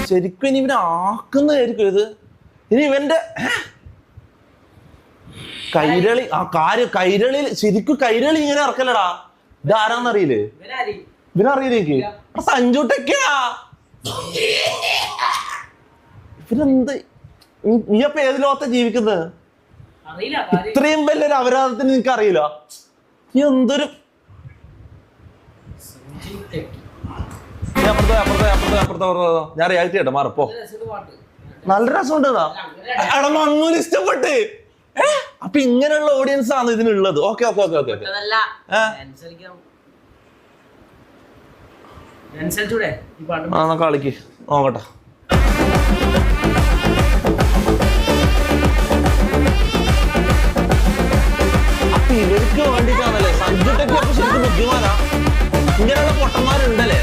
ശരിക്കും ഇനി ഇവനെ ആക്കുന്നതായിരിക്കും ഇത്. ഇനി ഇവന്റെ കൈരളി കൈരളി ശരിക്കും കൈരളി ഇങ്ങനെ ഇറക്കല്ലടാ. ഇതാരാന്നറിയില്ലേ? ഇവനറിയില്ലേക്ക് സഞ്ജുട്ടൊക്കെയാ. ഇവരെന്ത് നീ അപ്പൊ ഏത് ലോകത്തെ ജീവിക്കുന്നത്? ഇത്രയും വലിയൊരു അപരാധത്തിന് നിനക്ക് അറിയില്ല. നീ എന്തൊരു ഞാൻ റിയാക്ട് ചെയ്യട്ടെ മാറപ്പോ. നല്ല രസമുണ്ട്. എടാ മങ്ങൂന് ഇഷ്ടപ്പെട്ട്. അപ്പൊ ഇങ്ങനെയുള്ള ഓഡിയൻസ് ആണ് ഇതിനുള്ളത്. ഓക്കെ ഓക്കെ ഓക്കെ ഓക്കെ കളിക്ക് നോക്കട്ടെ. അപ്പൊ ഇവർക്ക് വേണ്ടിട്ടാണല്ലേ സഞ്ജു ടെക്കി. അപ്പൊ ശരിക്കും ബുദ്ധിമാനാ. ഇങ്ങനെയുള്ള പൊട്ടന്മാരുണ്ടല്ലേ.